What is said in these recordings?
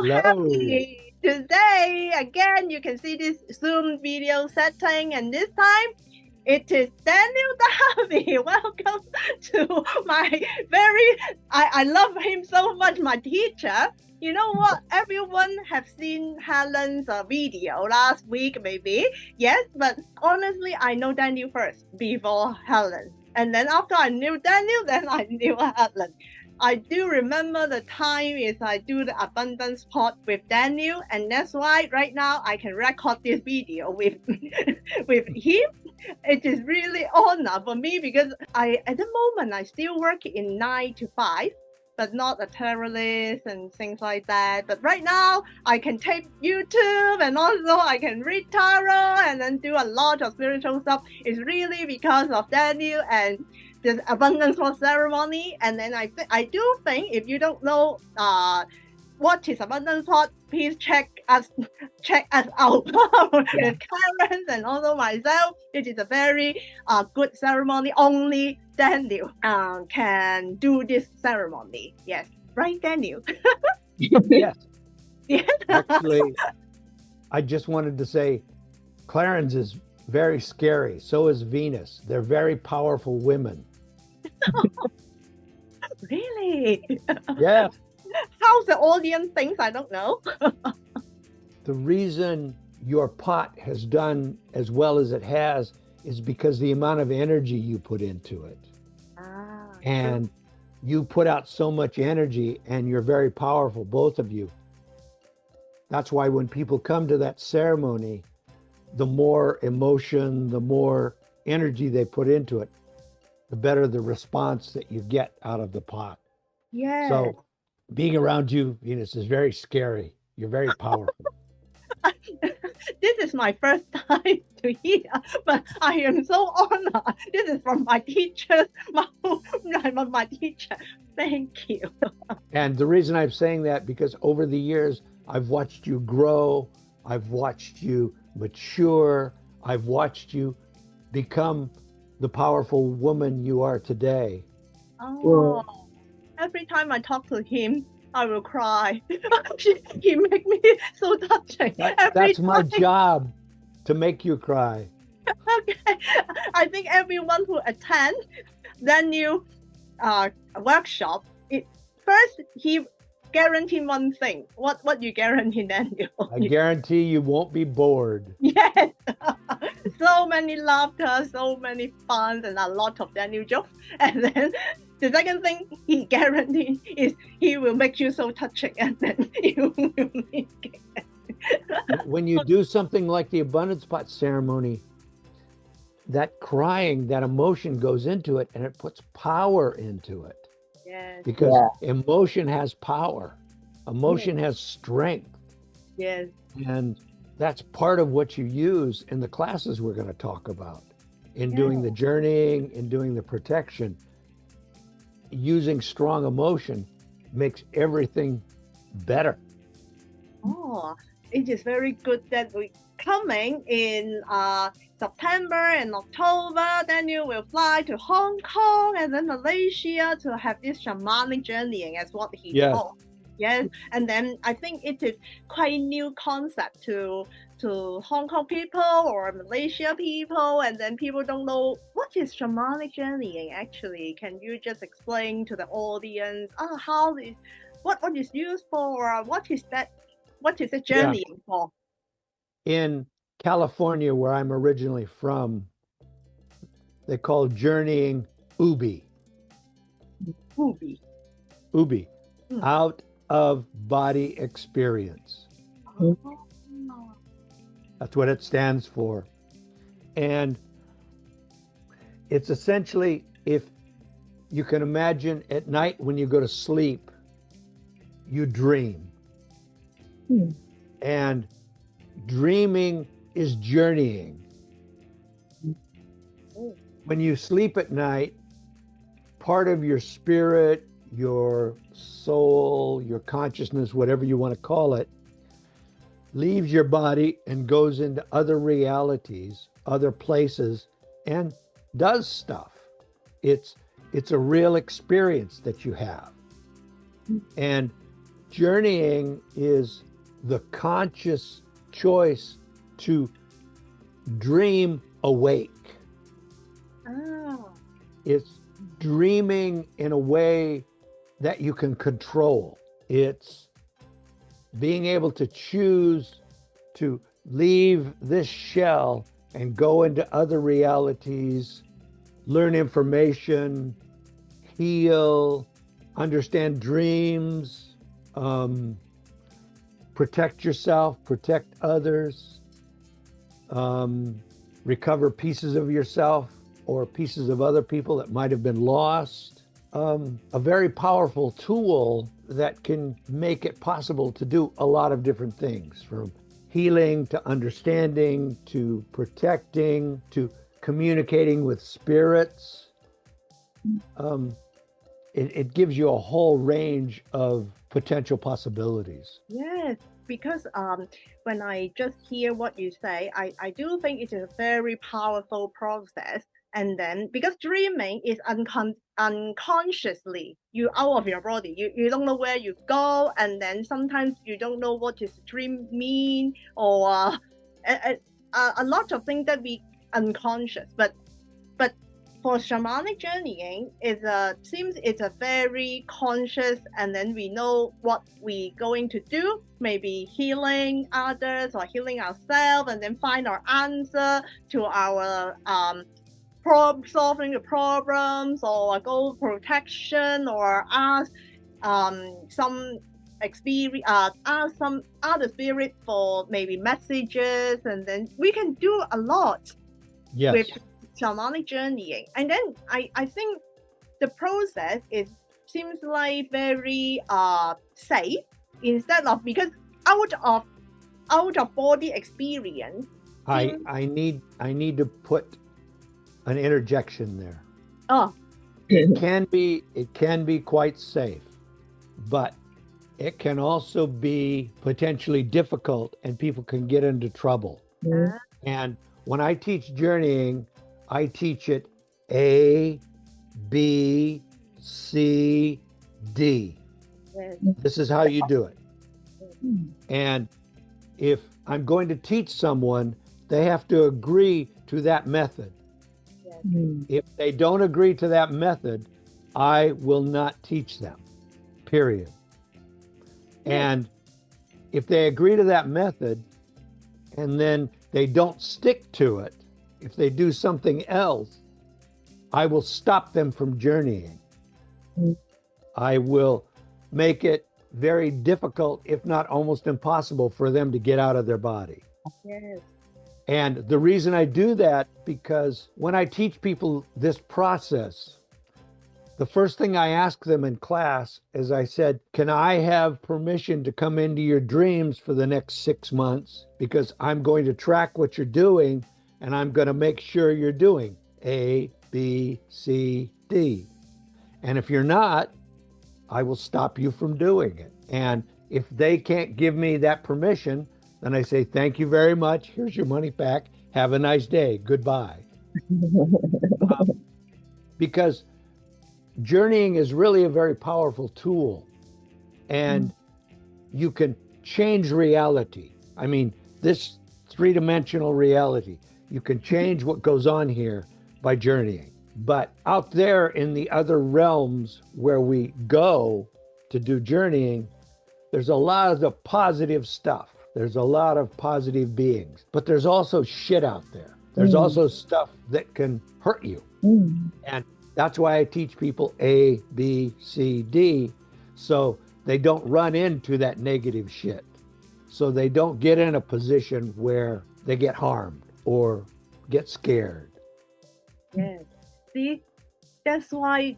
Hello. happy. Today, again, you can see this Zoom video setting, and this time it is Daniel Darby. Welcome to my I love him so much, my teacher. You know what? Everyone have seen Helen's video last week, maybe. Yes, but honestly, I know Daniel first before Helen. And then after I knew Daniel, then I knew Helen. I do remember the time is I do the abundance pot with Daniel, and that's why right now I can record this video with with him. It is really honor for me because at the moment I still work in 9 to 5, but not a terrorist and things like that. But right now I can take YouTube, and also I can read tarot and then do a lot of spiritual stuff. It's really because of Daniel and this abundance pot ceremony. And then I do think if you don't know what is abundance pot, please check us out with Karen and also myself. It is a very good ceremony. Only Daniel can do this ceremony. Yes, right, Daniel? Yes. Yes. Actually, I just wanted to say Clarence is very scary. So is Venus. They're very powerful women. Really? Yeah. How's the audience thinks? I don't know. The reason your pot has done as well as it has is because the amount of energy you put into it. And you put out so much energy, and you're very powerful, both of you. That's why when people come to that ceremony, the more emotion, the more energy they put into it, the better the response that you get out of the pot. Yeah. So being around you, Venus, is very scary. You're very powerful. This is my first time to hear, but I am so honored. This is from my teacher, my teacher. Thank you. And the reason I'm saying that, because over the years, I've watched you grow. I've watched you mature. I've watched you become the powerful woman you are today. Oh, every time I talk to him, I will cry. He make me so touching. That's my job, to make you cry. Okay. I think everyone who attend Daniel workshop, first he guarantee one thing. What you guarantee, Daniel? I guarantee you won't be bored. Yes. So many laughter, so many fun, and a lot of Daniel jokes. And then the second thing he guarantees is he will make you so touching, and then you will make it. When you do something like the abundance pot ceremony, that crying, that emotion goes into it, and it puts power into it. Yes. Because emotion has power. Emotion has strength. Yes. And that's part of what you use in the classes we're going to talk about. In doing the journeying, in doing the protection, using strong emotion makes everything better. Oh, it is very good that we coming in September and October. Then you will fly to Hong Kong and then Malaysia to have this shamanic journeying, as what he called. Yes, and then I think it is quite a new concept to Hong Kong people or Malaysia people, and then people don't know what is shamanic journeying actually. Can you just explain to the audience what is used for? What is that? What is it journeying for? In California, where I'm originally from, they call journeying Ubi. Ubi. Out of body experience. That's what it stands for. And it's essentially, if you can imagine at night when you go to sleep, you dream. And dreaming is journeying. When you sleep at night, part of your spirit, your soul, your consciousness, whatever you want to call it, leaves your body and goes into other realities, other places, and does stuff. It's a real experience that you have. And journeying is the conscious choice to dream awake. Oh. It's dreaming in a way that you can control. It's being able to choose to leave this shell and go into other realities, learn information, heal, understand dreams, protect yourself, protect others, recover pieces of yourself or pieces of other people that might have been lost. A very powerful tool that can make it possible to do a lot of different things, from healing to understanding to protecting to communicating with spirits. It gives you a whole range of potential possibilities. Yes, because when I just hear what you say, I do think it is a very powerful process. And then because dreaming is unconsciously, you out of your body, you don't know where you go, and then sometimes you don't know what does dream mean, or a lot of things that we unconscious. But for shamanic journeying, seems it's a very conscious, and then we know what we're going to do, maybe healing others or healing ourselves, and then find our answer to our solving the problems, or goal protection, or ask some experience, ask some other spirit for maybe messages, and then we can do a lot with shamanic journeying. And then I think the process seems like very safe, instead of, because out of body experience. I need to put an interjection there. Oh. It can be quite safe, but it can also be potentially difficult, and people can get into trouble. Mm-hmm. And when I teach journeying, I teach it A, B, C, D. Yes. This is how you do it. And if I'm going to teach someone, they have to agree to that method. If they don't agree to that method, I will not teach them, period. And if they agree to that method and then they don't stick to it, if they do something else, I will stop them from journeying. I will make it very difficult, if not almost impossible, for them to get out of their body. Yes. And the reason I do that, because when I teach people this process, the first thing I ask them in class is, I said, can I have permission to come into your dreams for the next 6 months? Because I'm going to track what you're doing, and I'm going to make sure you're doing A, B, C, D. And if you're not, I will stop you from doing it. And if they can't give me that permission, then I say, thank you very much. Here's your money back. Have a nice day. Goodbye. Because journeying is really a very powerful tool, and you can change reality. I mean, this three-dimensional reality, you can change what goes on here by journeying. But out there in the other realms where we go to do journeying, there's a lot of the positive stuff. There's a lot of positive beings, but there's also shit out there. There's also stuff that can hurt you. And that's why I teach people A, B, C, D, so they don't run into that negative shit. So they don't get in a position where they get harmed or get scared. Yes. See, that's why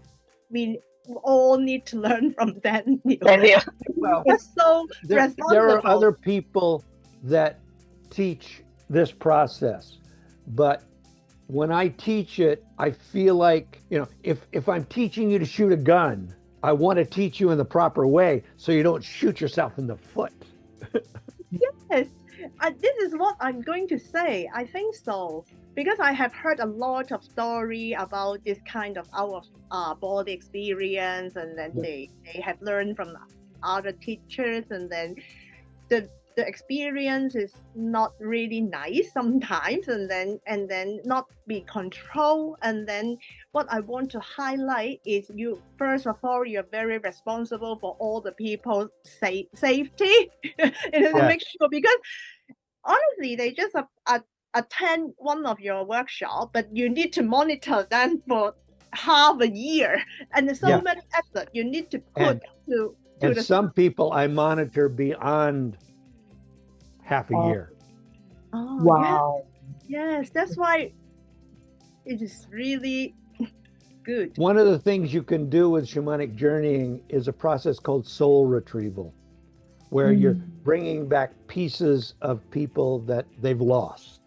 we all need to learn from Daniel. Well, it's so there are other people that teach this process, but when I teach it, I feel like, if I'm teaching you to shoot a gun, I want to teach you in the proper way so you don't shoot yourself in the foot. Yes, this is what I'm going to say. I think so. Because I have heard a lot of story about this kind of out of body experience, and then they have learned from other teachers, and then the experience is not really nice sometimes, and then not be controlled. And then what I want to highlight is you, first of all, you're very responsible for all the people's safety and make sure, because honestly they just attend one of your workshops, but you need to monitor them for half a year, and there's so many effort you need to put to some people I monitor beyond half a year. Oh, Wow. Yes, that's why it is really good. One of the things you can do with shamanic journeying is a process called soul retrieval, where you're bringing back pieces of people that they've lost.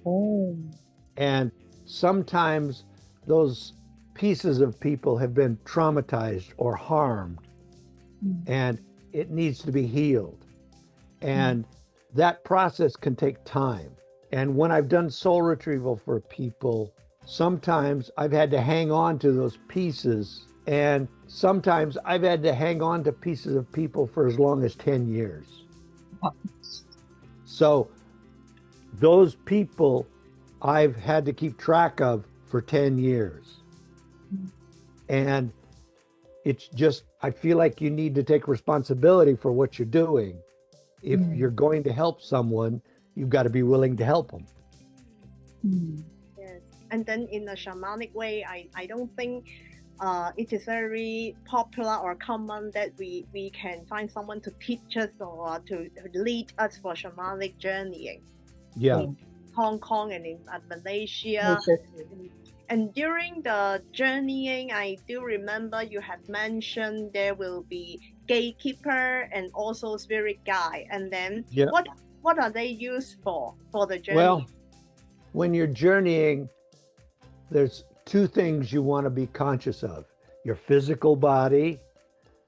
Oh. And sometimes those pieces of people have been traumatized or harmed, and it needs to be healed. And that process can take time. And when I've done soul retrieval for people, sometimes I've had to hang on to those pieces, and sometimes I've had to hang on to pieces of people for as long as 10 years. So those people I've had to keep track of for 10 years. And it's just, I feel like you need to take responsibility for what you're doing. If you're going to help someone, you've got to be willing to help them. Yes. And then in a shamanic way, I don't think it is very popular or common that we can find someone to teach us or to lead us for shamanic journeying. Yeah. In Hong Kong and in Malaysia. And during the journeying, I do remember you have mentioned there will be gatekeeper and also spirit guide. And then what are they used for the journey? Well, when you're journeying, there's two things you want to be conscious of: your physical body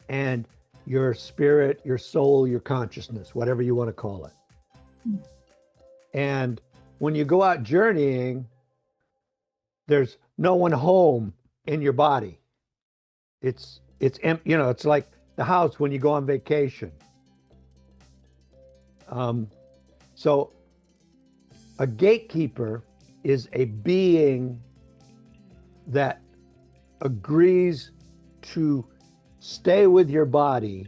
and your spirit, your soul, your consciousness, whatever you want to call it. And when you go out journeying, there's no one home in your body. It's empty, you know, it's like the house when you go on vacation. So a gatekeeper is a being that agrees to stay with your body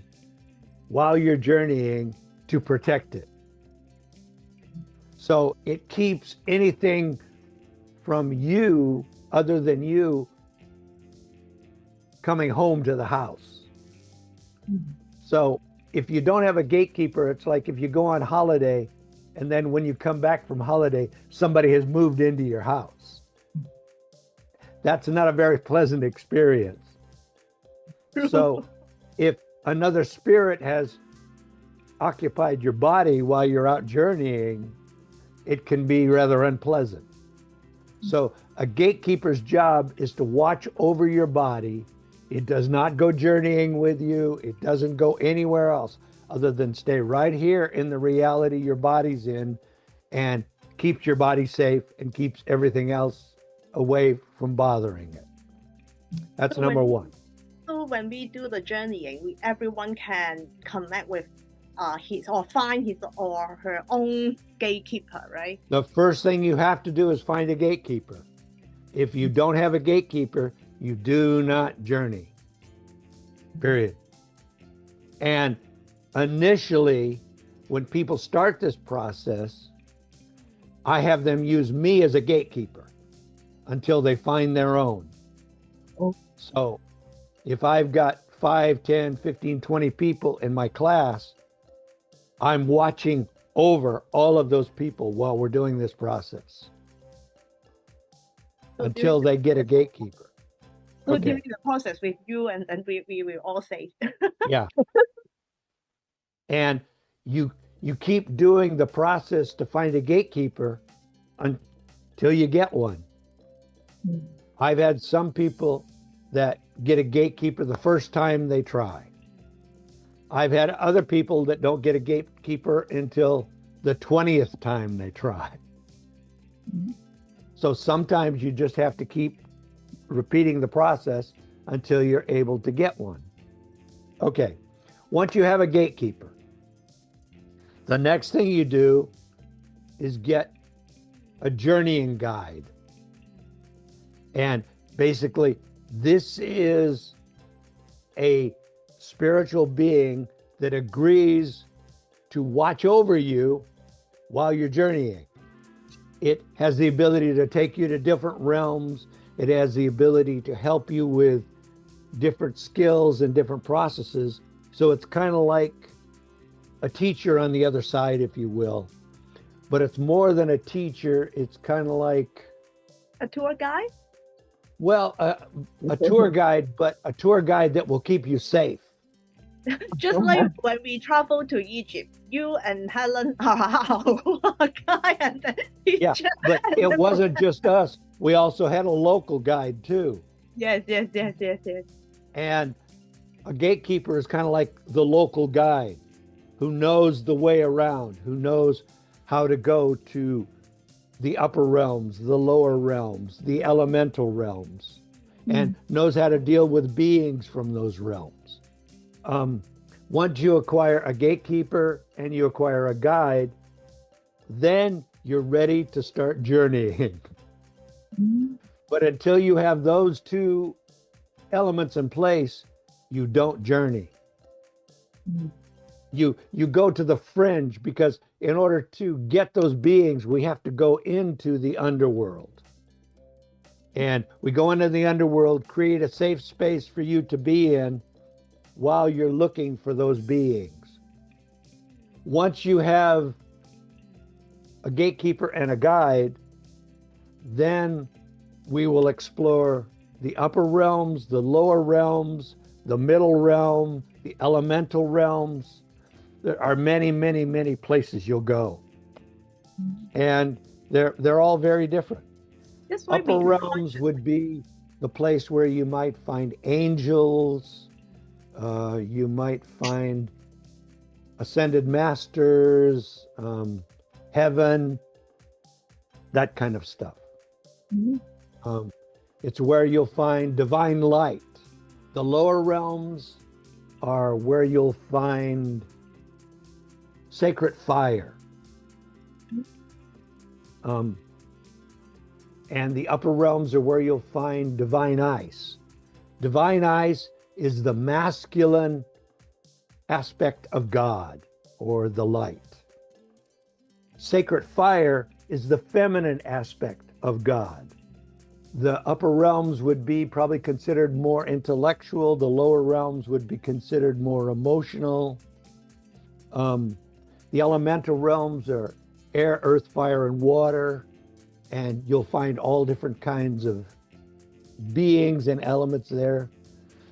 while you're journeying to protect it. So it keeps anything from you other than you coming home to the house. So if you don't have a gatekeeper, it's like if you go on holiday and then when you come back from holiday, somebody has moved into your house. That's not a very pleasant experience. So if another spirit has occupied your body while you're out journeying, it can be rather unpleasant. So a gatekeeper's job is to watch over your body. It does not go journeying with you. It doesn't go anywhere else other than stay right here in the reality your body's in, and keeps your body safe and keeps everything else away from bothering it. That's number one. So when we do the journeying, everyone can connect with his or find his or her own gatekeeper, right? The first thing you have to do is find a gatekeeper. If you don't have a gatekeeper, you do not journey, period. And initially, when people start this process, I have them use me as a gatekeeper until they find their own. So if I've got 5, 10, 15, 20 people in my class, I'm watching over all of those people while we're doing this process until they get a gatekeeper. So during the process with you, and then we will all say. Yeah. And you keep doing the process to find a gatekeeper until you get one. I've had some people that get a gatekeeper the first time they try. I've had other people that don't get a gatekeeper until the 20th time they try. So sometimes you just have to keep repeating the process until you're able to get one. Okay, once you have a gatekeeper, the next thing you do is get a journeying guide. And basically, this is a spiritual being that agrees to watch over you while you're journeying. It has the ability to take you to different realms. It has the ability to help you with different skills and different processes. So it's kind of like a teacher on the other side, if you will. But it's more than a teacher. It's kind of like a tour guide. Well, a tour guide, but a tour guide that will keep you safe. Just like when we travel to Egypt, you and Helen are our guide and the teacher. Yeah, but it wasn't just us. We also had a local guide too. Yes. And a gatekeeper is kind of like the local guide who knows the way around, who knows how to go to the upper realms, the lower realms, the elemental realms, and knows how to deal with beings from those realms. Once you acquire a gatekeeper and you acquire a guide, then you're ready to start journeying. But until you have those two elements in place, you don't journey. You go to the fringe, because in order to get those beings, we have to go into the underworld. And we go into the underworld, create a safe space for you to be in while you're looking for those beings. Once you have a gatekeeper and a guide, then we will explore the upper realms, the lower realms, the middle realm, the elemental realms. There are many, many, many places you'll go. And they're all very different. Upper realms would be the place where you might find angels, you might find ascended masters, heaven, that kind of stuff. It's where you'll find divine light. The lower realms are where you'll find sacred fire. And the upper realms are where you'll find divine ice. Divine ice is the masculine aspect of God, or the light. Sacred fire is the feminine aspect of God. The upper realms would be probably considered more intellectual. The lower realms would be considered more emotional. The elemental realms are air, earth, fire, and water. And you'll find all different kinds of beings and elements there.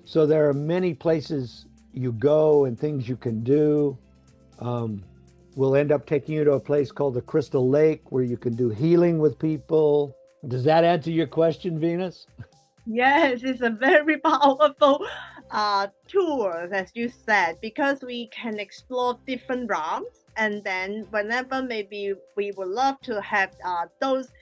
So there are many places you go and things you can do. We'll end up taking you to a place called the Crystal Lake, where you can do healing with people. Does that answer your question, Venus? Yes, it's a very powerful tour, as you said, because we can explore different realms. And then whenever maybe we would love to have those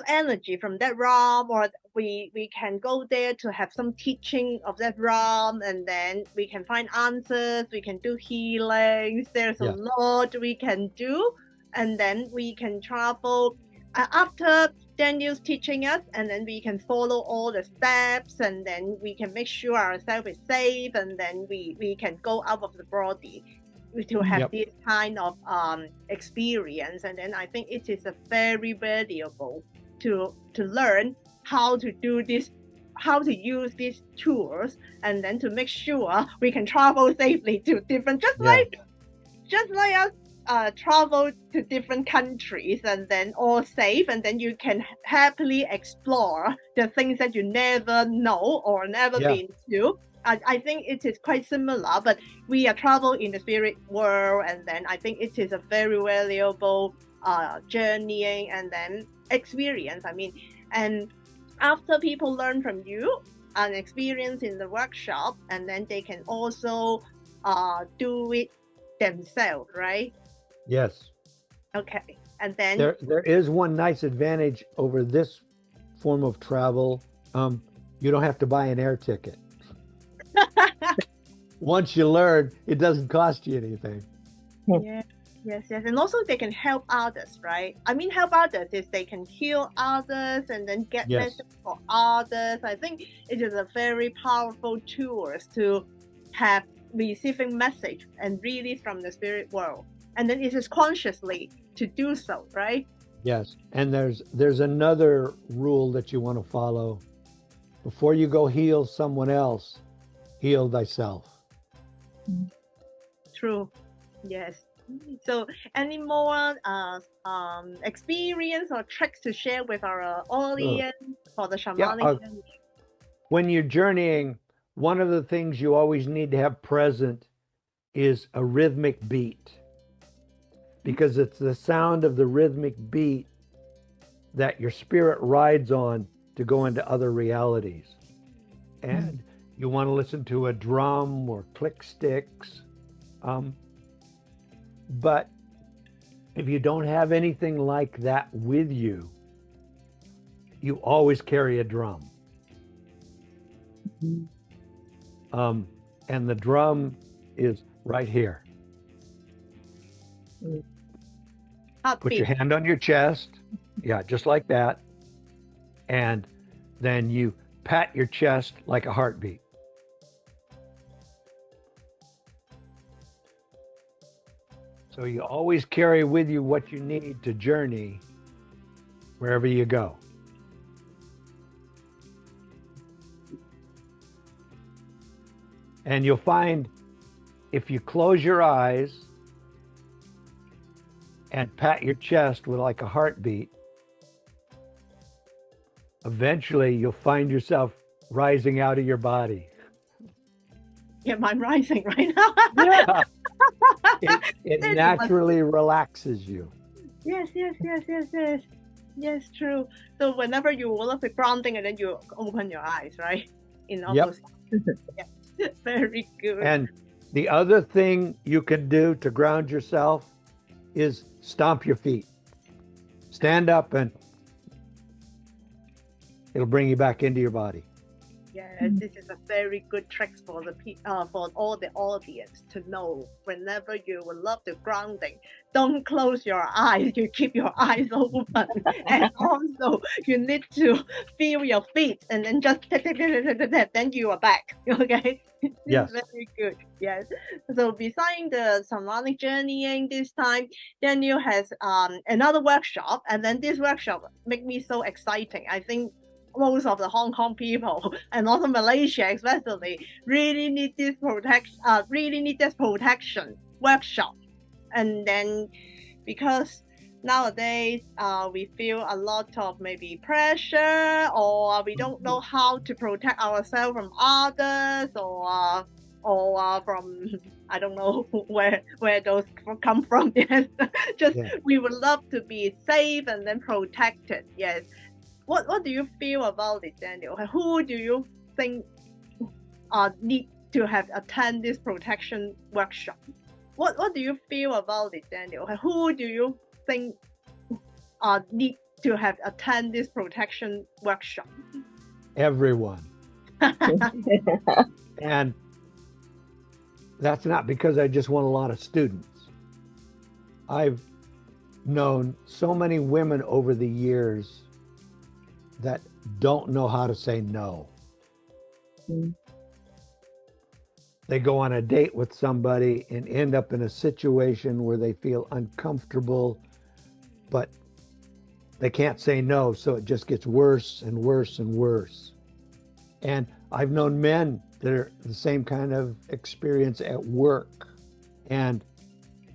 energy from that realm, or we can go there to have some teaching of that realm, and then we can find answers, we can do healings. There's a lot we can do, and then we can travel after Daniel's teaching us, and then we can follow all the steps, and then we can make sure ourselves is safe, and then we can go out of the body to have this kind of experience. And then I think it is a very valuable to learn how to do this, how to use these tools, and then to make sure we can travel safely to different, just like us travel to different countries, and then all safe, and then you can happily explore the things that you never know or never been to. I think it is quite similar, but we are travel in the spirit world, and then I think it is a very valuable journeying and then experience. I mean, and after people learn from you and experience in the workshop, and then they can also do it themselves, right? Yes. Okay. And then there is one nice advantage over this form of travel. You don't have to buy an air ticket. once you learn, it doesn't cost you anything. Yeah. Yes. And also they can help others, right? I mean, help others is they can heal others and then get message for others. I think it is a very powerful tool to have receiving message and really from the spirit world. And then it is consciously to do so, right? Yes. And there's another rule that you want to follow. Before you go heal someone else, heal thyself. True. Yes. So any more experience or tricks to share with our audience for the shamanic journey? When you're journeying, one of the things you always need to have present is a rhythmic beat, because it's the sound of the rhythmic beat that your spirit rides on to go into other realities. And you want to listen to a drum or click sticks. But if you don't have anything like that with you, you always carry a drum. And the drum is right here. Put your hand on your chest. Yeah, just like that. And then you pat your chest like a heartbeat. So you always carry with you what you need to journey wherever you go. And you'll find if you close your eyes and pat your chest with like a heartbeat, eventually you'll find yourself rising out of your body. Yeah, I'm rising right now. Yeah. It naturally relaxes you. Yes. Yes, true. So whenever you love the grounding and then you open your eyes, right? In almost very good. And the other thing you can do to ground yourself is stomp your feet. Stand up and it'll bring you back into your body. Yes, this is a very good trick for all the audience to know. Whenever you will love the grounding, don't close your eyes. You keep your eyes open, and also you need to feel your feet, and then just then you are back. Okay. Yes. Very good. Yes. So besides the shamanic journeying, this time Daniel has another workshop, and then this workshop make me so exciting. I think most of the Hong Kong people and also Malaysia especially really need this protection workshop. And then because nowadays we feel a lot of maybe pressure, or we don't know how to protect ourselves from others, or from I don't know where those come from. Yes. We would love to be safe and then protected. Yes. What do you feel about it, Daniel? Who do you think need to have attend this protection workshop? What do you feel about it, Daniel? Who do you think need to have attend this protection workshop? Everyone. And that's not because I just want a lot of students. I've known so many women over the years that don't know how to say no. They go on a date with somebody and end up in a situation where they feel uncomfortable, but they can't say no, so it just gets worse and worse and worse. And I've known men that are the same kind of experience at work. And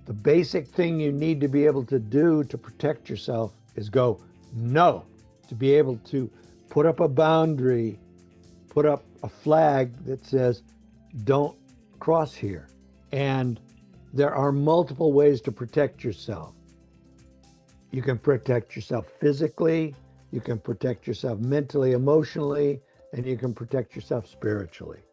the basic thing you need to be able to do to protect yourself is go no. To be able to put up a boundary, put up a flag that says, don't cross here. And there are multiple ways to protect yourself. You can protect yourself physically, you can protect yourself mentally, emotionally, and you can protect yourself spiritually.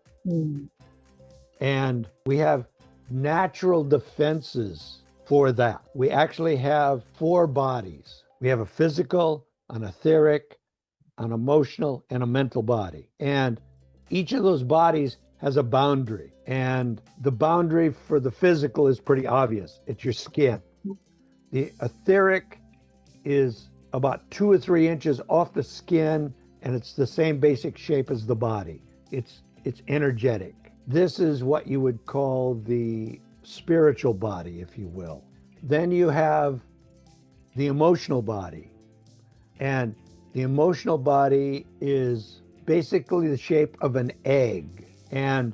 And we have natural defenses for that. We actually have 4 bodies. We have a physical, an etheric, an emotional, and a mental body. And each of those bodies has a boundary, and the boundary for the physical is pretty obvious. It's your skin. The etheric is about 2 or 3 inches off the skin, and it's the same basic shape as the body. It's energetic. This is what you would call the spiritual body, if you will. Then you have the emotional body, and the emotional body is basically the shape of an egg. And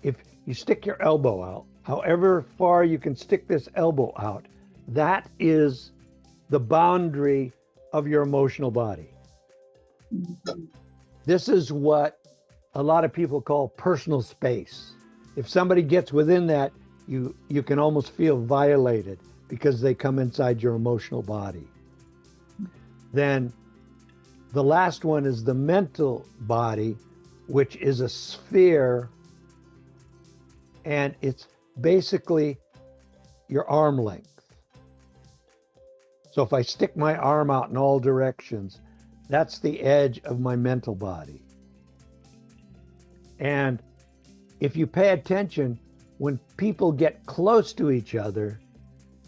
if you stick your elbow out, however far you can stick this elbow out, that is the boundary of your emotional body. This is what a lot of people call personal space. If somebody gets within that, you can almost feel violated because they come inside your emotional body. Then the last one is the mental body, which is a sphere, and it's basically your arm length. So if I stick my arm out in all directions, that's the edge of my mental body. And if you pay attention, when people get close to each other,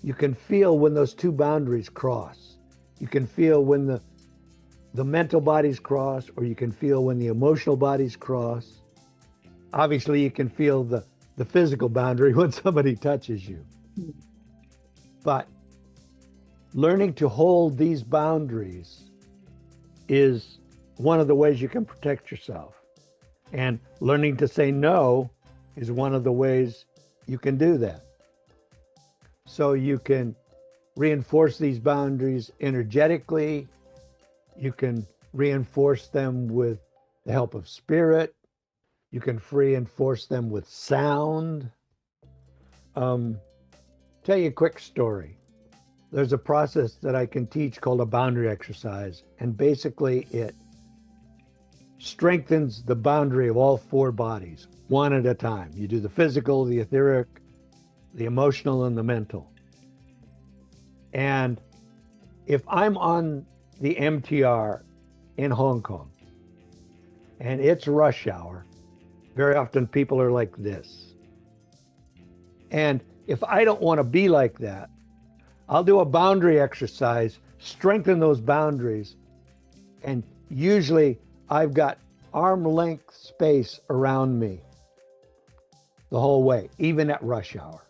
you can feel when those two boundaries cross. You can feel when the mental bodies cross, or you can feel when the emotional bodies cross. Obviously, you can feel the physical boundary when somebody touches you. But learning to hold these boundaries is one of the ways you can protect yourself. And learning to say no is one of the ways you can do that. So you can reinforce these boundaries energetically. You can reinforce them with the help of spirit. You can reinforce them with sound. Tell you a quick story. There's a process that I can teach called a boundary exercise, and basically it strengthens the boundary of all 4 bodies, one at a time. You do the physical, the etheric, the emotional, and the mental. And if I'm on the MTR in Hong Kong and it's rush hour, very often people are like this. And if I don't want to be like that, I'll do a boundary exercise, strengthen those boundaries, and usually I've got arm length space around me the whole way, even at rush hour.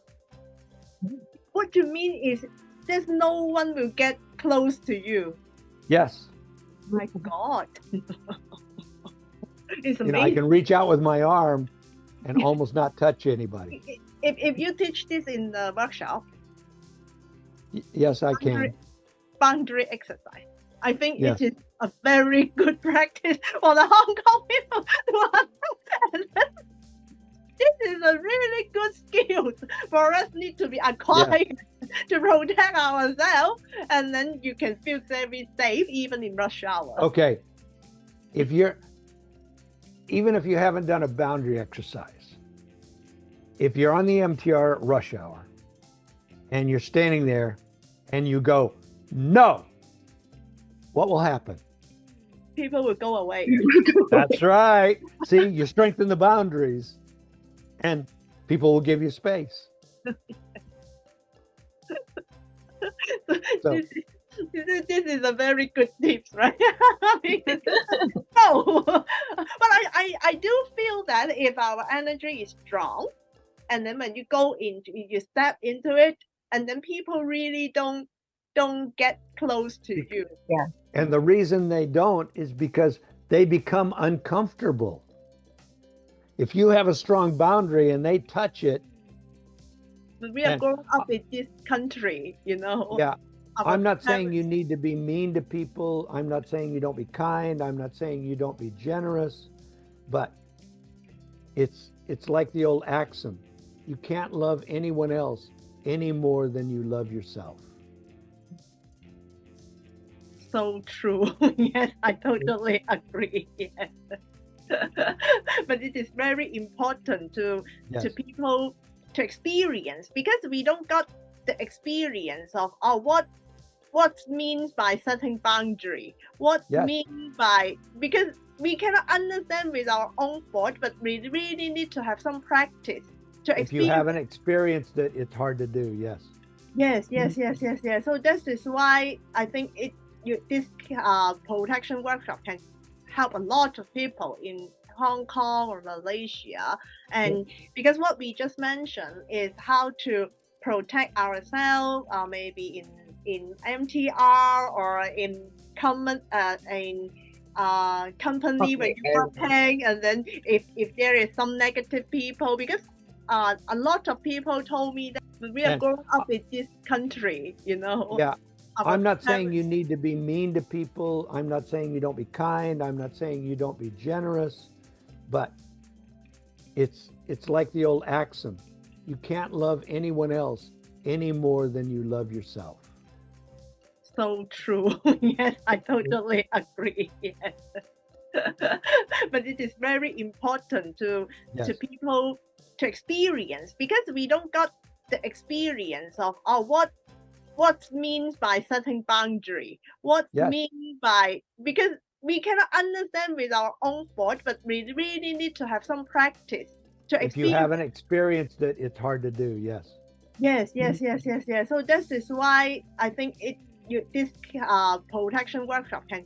What you mean is there's no one will get close to you. Yes. My God. It's amazing. I can reach out with my arm and almost not touch anybody. If you teach this in the workshop, yes, I can. Boundary exercise. I think yes. It is a very good practice for the Hong Kong people to understand. This is a really good skill for us need to be acquired to protect ourselves, and then you can feel very safe even in rush hour. Okay. Even if you haven't done a boundary exercise, if you're on the MTR at rush hour and you're standing there and you go, no, what will happen? People will go away. That's right. See, you strengthen the boundaries and people will give you space. So, this is a very good tip, right? No, but I do feel that if our energy is strong, and then when you go into, you step into it, and then people really don't get close to you. Yeah. And the reason they don't is because they become uncomfortable. If you have a strong boundary and they touch it. But we are growing up in this country, Yeah. I'm not saying you need to be mean to people. I'm not saying you don't be kind. I'm not saying you don't be generous. But it's like the old axiom. You can't love anyone else any more than you love yourself. So true. Yes, I totally agree. Yes. But it is very important to people to experience, because we don't got the experience of what what means by setting boundary, what means by, because we cannot understand with our own thought, but we really need to have some practice to experience. If you haven't experienced it, it's hard to do. Yes. Yes. So this is why I think this protection workshop can help a lot of people in Hong Kong or Malaysia. And because what we just mentioned is how to protect ourselves, maybe in MTR or in common company when you're working, and then if there is some negative people, because a lot of people told me that we are growing up in this country, Yeah. I'm not saying you need to be mean to people. I'm not saying you don't be kind. I'm not saying you don't be generous, but it's like the old axiom. You can't love anyone else any more than you love yourself. So true. Yes, I totally agree. Yes. But it is very important to people to experience, because we don't got the experience of what means by setting boundary, what means by, because we cannot understand with our own thought, but we really need to have some practice to experience. If you haven't experienced it, it's hard to do. Yes. Yes. So this is why I think this protection workshop can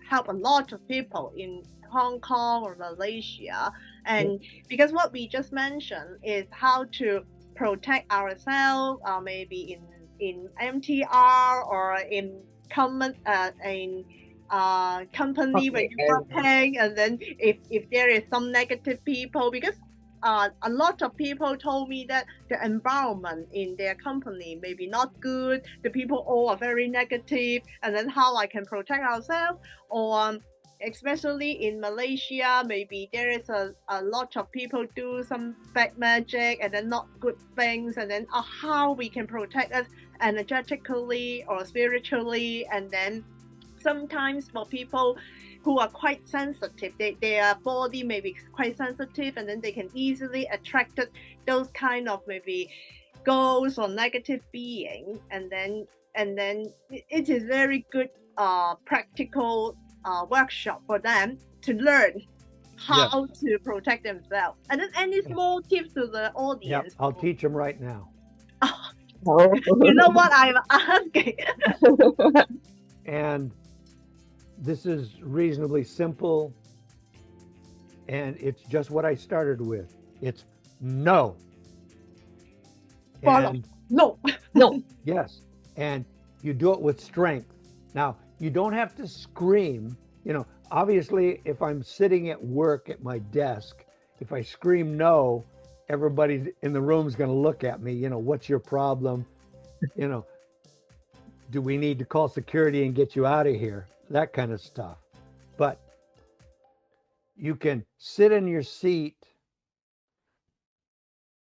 help a lot of people in Hong Kong or Malaysia. And because what we just mentioned is how to protect ourselves, maybe in MTR or in common company when you're working, and then if there is some negative people, because a lot of people told me that the environment in their company may be not good, the people all are very negative, and then how I can protect ourselves, or especially in Malaysia, maybe there is a lot of people do some bad magic and then not good things, and then how we can protect us energetically or spiritually. And then sometimes for people who are quite sensitive, their body may be quite sensitive, and then they can easily attract those kind of maybe ghosts or negative beings, and then it is very good practical workshop for them to learn how to protect themselves. And then any small tips to the audience? I'll teach them right now. You know what I'm asking? And this is reasonably simple, and it's just what I started with. It's no. And no. Yes, and you do it with strength. Now, you don't have to scream. Obviously, if I'm sitting at work at my desk, if I scream no, everybody in the room is going to look at me. What's your problem? Do we need to call security and get you out of here? That kind of stuff. But you can sit in your seat,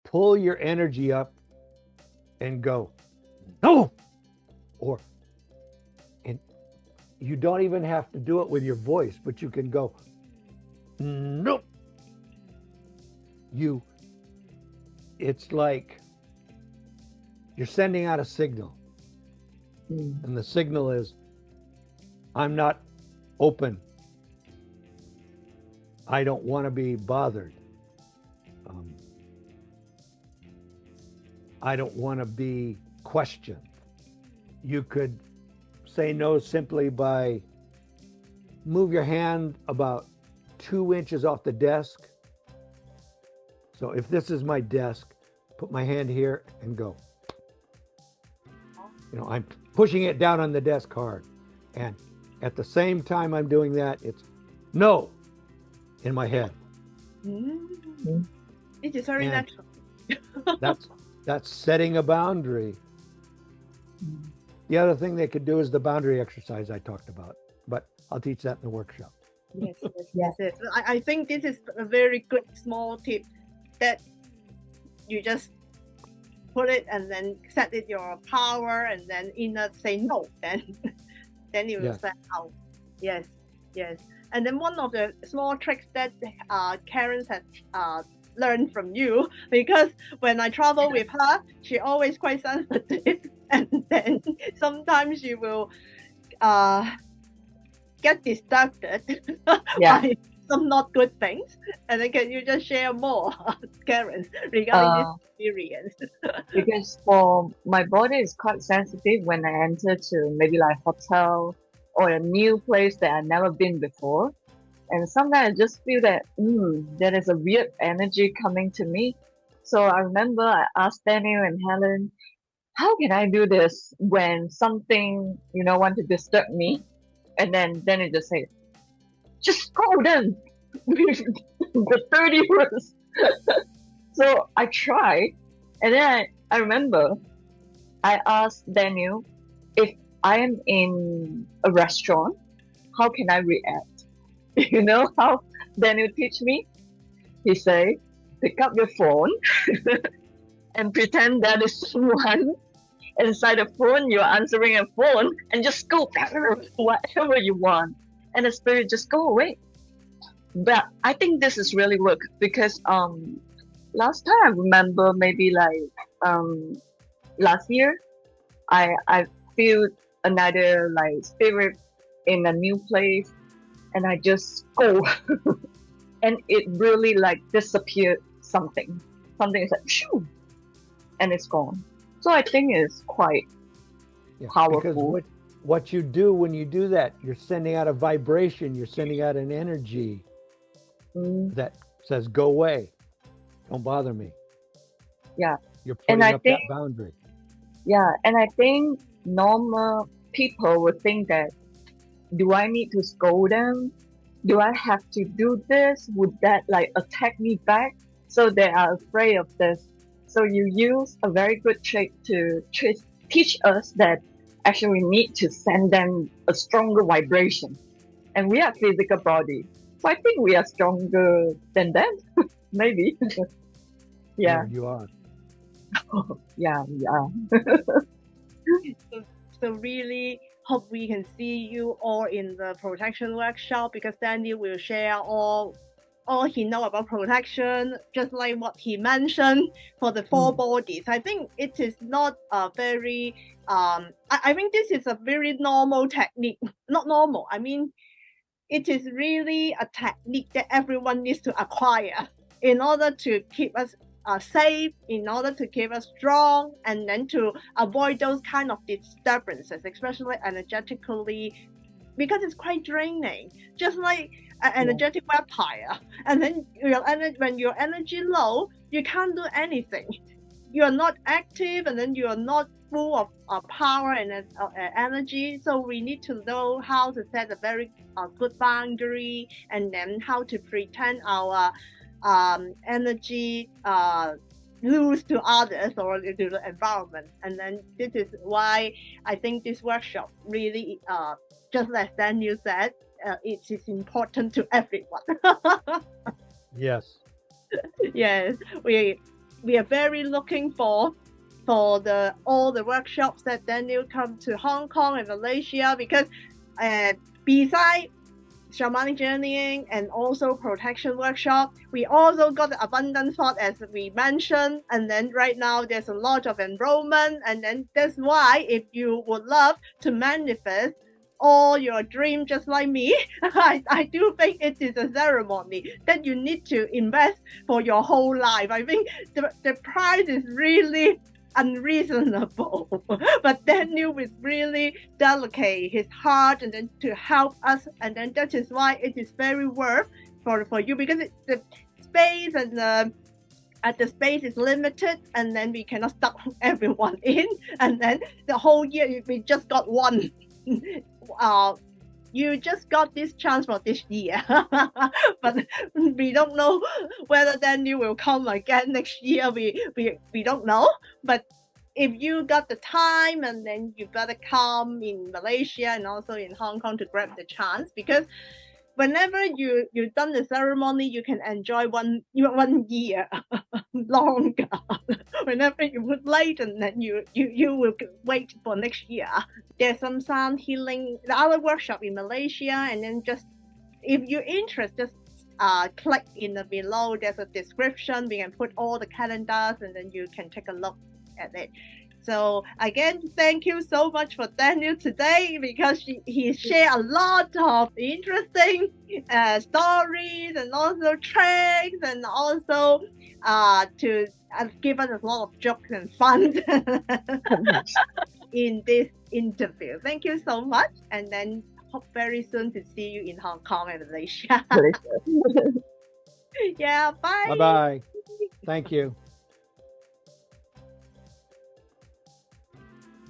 pull your energy up, and go, no! And you don't even have to do it with your voice, but you can go, nope. It's like you're sending out a signal. And the signal is, I'm not open. I don't want to be bothered. I don't want to be questioned. You could say no simply by move your hand about 2 inches off the desk. So if this is my desk, put my hand here and go. I'm pushing it down on the desk hard. And at the same time I'm doing that, it's no in my head. It is very natural. That's setting a boundary. The other thing they could do is the boundary exercise I talked about, but I'll teach that in the workshop. Yes. I think this is a very good small tip that you just put it and then set it your power, and then inner say no, then you will set out. Yes. And then one of the small tricks that Karen has learned from you, because when I travel with her, she always quite sensitive, and then sometimes you will get distracted by some not good things. And then can you just share more, Karen, regarding this experience? Because for my body is quite sensitive when I enter to maybe like hotel or a new place that I've never been before. And sometimes I just feel that there is a weird energy coming to me. So I remember I asked Daniel and Helen, how can I do this when something, want to disturb me? And then Daniel just said, just scold them with 30 words. So I tried. And then I remember I asked Daniel, if I am in a restaurant, how can I react? You know how Daniel teach me? He say, pick up your phone and pretend that is someone inside the phone, you're answering a phone, and just go whatever you want. And the spirit just go away. But I think this is really work because last time I remember maybe like last year I feel another like spirit in a new place and I just go and it really like disappeared something is like shoo, and it's gone. So I think it's quite powerful. Because what you do when you do that, you're sending out a vibration, you're sending out an energy that says, go away, don't bother me. Yeah. You're putting up that boundary. Yeah, and I think normal people would think that, do I need to scold them? Do I have to do this? Would that like attack me back? So they are afraid of this. So you use a very good trick to teach us that actually we need to send them a stronger vibration. And we are physical body. So I think we are stronger than them. Maybe. Yeah. You are. Yeah, we are. So really hope we can see you all in the protection workshop, because Daniel will share all he know about protection, just like what he mentioned for the four bodies. I think it is not a very I think this is a very normal technique. Not normal, I mean it is really a technique that everyone needs to acquire in order to keep us safe, in order to keep us strong, and then to avoid those kind of disturbances, especially energetically, because it's quite draining, just like an energetic vampire. And then when your energy low, you can't do anything. You're not active, and then you're not full of power and energy. So we need to know how to set a very good boundary, and then how to pretend our energy lose to others or to the environment. And then this is why I think this workshop really, just as Daniel said, it is important to everyone. Yes. Yes, we are very looking for all the workshops that Daniel come to Hong Kong and Malaysia, because besides shamanic journeying and also protection workshop, we also got the abundance thought, as we mentioned, and then right now there's a lot of enrollment. And then that's why, if you would love to manifest all your dreams just like me, I do think it is a ceremony that you need to invest for your whole life. I think the price is really unreasonable, but Daniel is really delicate his heart, and then to help us, and then that is why it is very worth for you, because the space and the space is limited, and then we cannot stuck everyone in, and then the whole year we just got one. You just got this chance for this year, but we don't know whether Daniel will come again next year. We don't know. But if you got the time, and then you better come in Malaysia and also in Hong Kong to grab the chance, because whenever you've done the ceremony, you can enjoy one year longer. Whenever you would late, and then you will wait for next year. There's some sound healing, the other workshop in Malaysia, and then just if you're interested, just click in the below. There's a description. We can put all the calendars, and then you can take a look at it. So again, thank you so much for Daniel today because he shared a lot of interesting stories and also tricks and also to give us a lot of jokes and fun in this interview. Thank you so much, and then hope very soon to see you in Hong Kong and Malaysia. Yeah, bye. Bye-bye. Thank you.